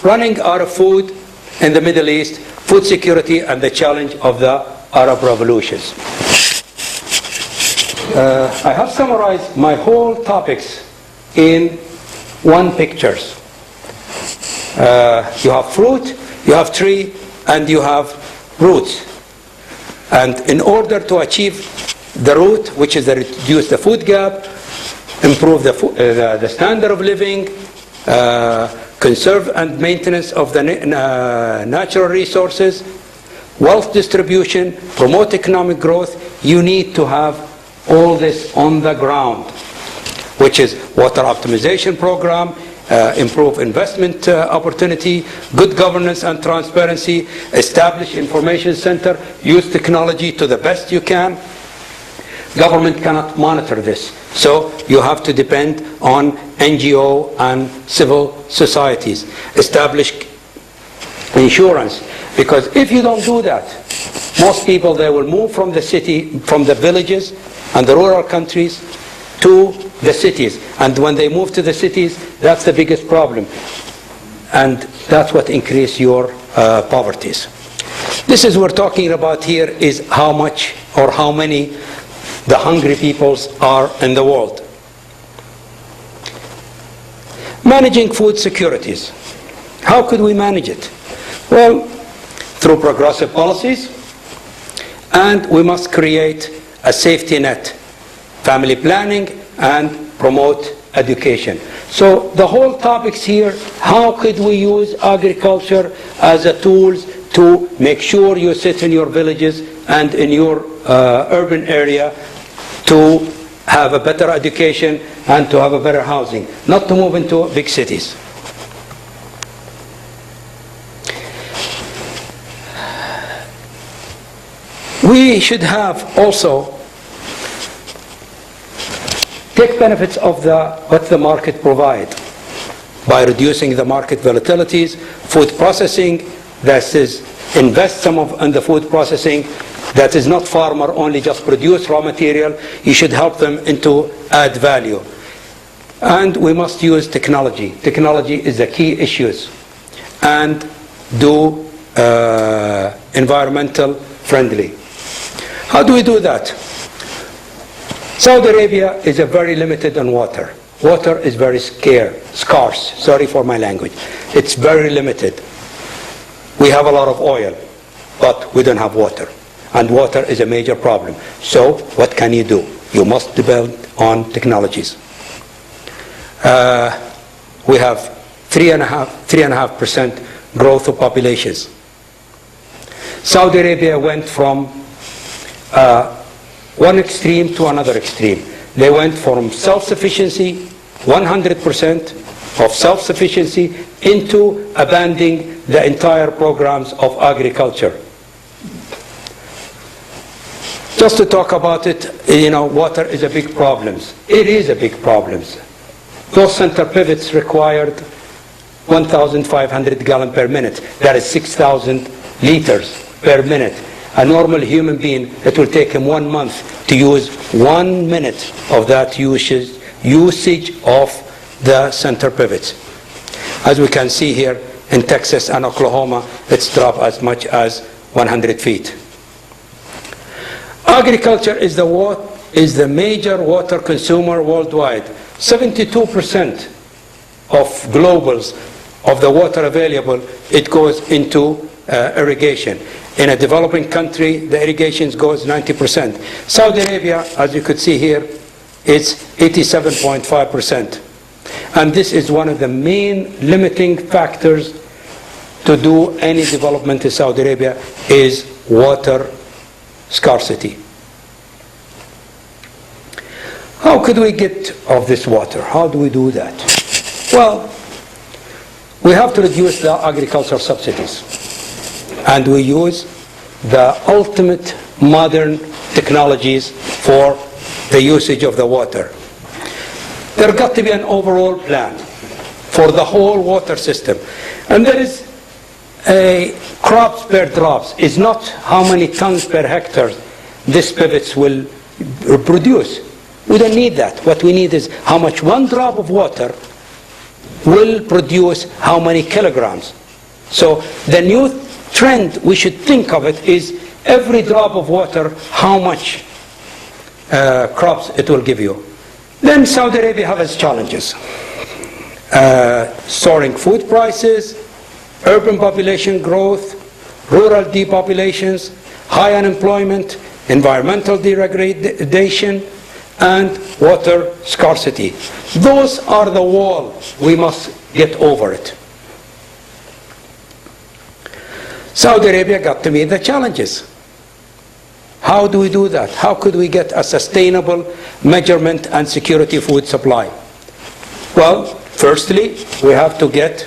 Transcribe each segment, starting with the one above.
running out of food in the Middle East, food security, and the challenge of the Arab revolutions. I have summarized my whole topics in one picture. You have fruit, you have tree, and you have roots. And in order to achieve the root, which is to reduce the food gap, improve the standard of living, conserve and maintenance of the natural resources, wealth distribution, promote economic growth, you need to have all this on the ground, which is water optimization program, improve investment opportunity, good governance and transparency, establish information center, use technology to the best you can. Government cannot monitor this, so you have to depend on NGO and civil societies. Establish insurance, because if you don't do that, most people, they will move from the city, from the villages and the rural countries to the cities. And when they move to the cities, that's the biggest problem. And that's what increases your poverties. This is what we're talking about here, is how much or how many the hungry peoples are in the world. Managing food securities. How could we manage it? Well, through progressive policies, and we must create a safety net, family planning, and promote education. So the whole topics here, how could we use agriculture as a tool to make sure you sit in your villages and in your urban area to have a better education and to have a better housing, not to move into big cities. We should have also take benefits of what the market provide by reducing the market volatilities, food processing, that is, invest some of in the food processing, that is not farmer only just produce raw material, you should help them into add value. And we must use technology. Technology is the key issues. And do environmental friendly. How do we do that? Saudi Arabia is very limited on water. Water is very scarce. Sorry for my language. It's very limited. We have a lot of oil, but we don't have water. And water is a major problem. So what can you do? You must build on technologies. We have 3.5% growth of populations. Saudi Arabia went from one extreme to another extreme. They went from self-sufficiency, 100% of self-sufficiency, into abandoning the entire programs of agriculture. Just to talk about it, water is a big problem. It is a big problem. Those center pivots required 1,500 gallons per minute. That is 6,000 liters per minute. A normal human being, it will take him 1 month to use 1 minute of that usage of the center pivots. As we can see here in Texas and Oklahoma, it's dropped as much as 100 feet. Agriculture is the major water consumer worldwide. 72% of globals of the water available, it goes into irrigation. In a developing country, the irrigation goes 90%. Saudi Arabia, as you could see here, it's 87.5%. And this is one of the main limiting factors to do any development in Saudi Arabia, is water scarcity. How could we get of this water? How do we do that? Well, we have to reduce the agricultural subsidies. And we use the ultimate modern technologies for the usage of the water. There got to be an overall plan for the whole water system. And there is a crops per drops. It's not how many tons per hectare these pivots will produce. We don't need that. What we need is how much one drop of water will produce how many kilograms. So the new trend we should think of it is every drop of water, how much crops it will give you. Then Saudi Arabia has its challenges. Soaring food prices, urban population growth, rural depopulations, high unemployment, environmental degradation, and water scarcity. Those are the walls. We must get over it. Saudi Arabia got to meet the challenges. How do we do that? How could we get a sustainable measurement and security food supply? Well, firstly, we have to get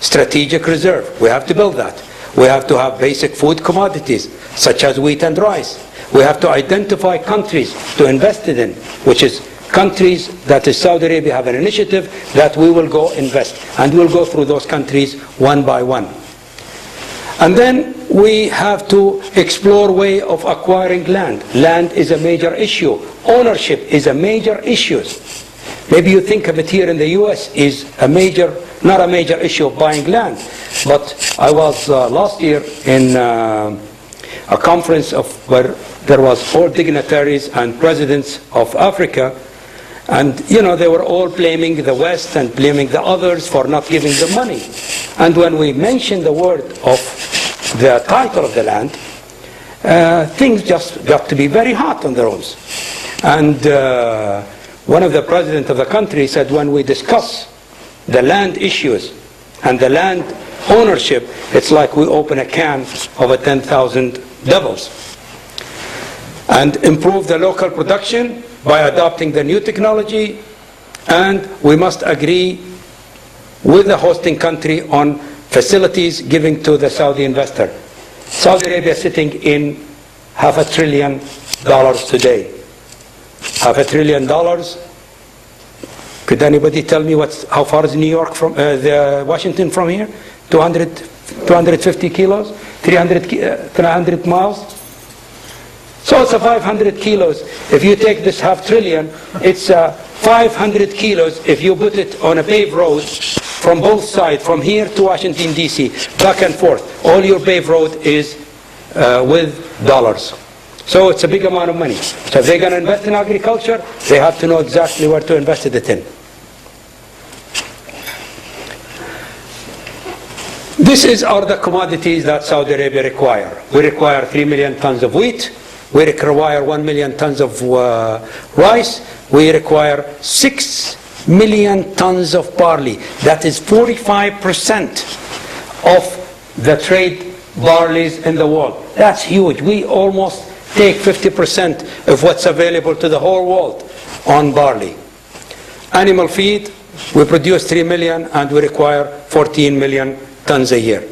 strategic reserve. We have to build that. We have to have basic food commodities, such as wheat and rice. We have to identify countries to invest in, which is countries that is Saudi Arabia have an initiative that we will go invest. And we'll go through those countries one by one. And then we have to explore way of acquiring land. Land is a major issue. Ownership is a major issue. Maybe you think of it here in the US is a major, not a major issue of buying land. But I was last year in a conference where there was all dignitaries and presidents of Africa, and they were all blaming the West and blaming the others for not giving them money. And when we mentioned the word of the title of the land, things just got to be very hot on their own. And one of the presidents of the country said, when we discuss the land issues and the land ownership, it's like we open a can of a 10,000 devils. And improve the local production by adopting the new technology, and we must agree with the hosting country on facilities giving to the Saudi investor. Saudi Arabia sitting in $500 billion today. $500 billion. Could anybody tell me how far is New York from Washington from here? 250 kilos? 300 miles? So it's a 500 kilos. If you take this $500 billion, it's 500 kilos if you put it on a paved road from both sides, from here to Washington, D.C., back and forth. All your paved road is with dollars. So it's a big amount of money. So if they're going to invest in agriculture, they have to know exactly where to invest it in. These are the commodities that Saudi Arabia require. We require 3 million tons of wheat. We require 1 million tons of rice. We require 6 million tons of barley. That is 45% of the trade barleys in the world. That's huge. We almost take 50% of what's available to the whole world on barley. Animal feed, we produce 3 million and we require 14 million tons a year.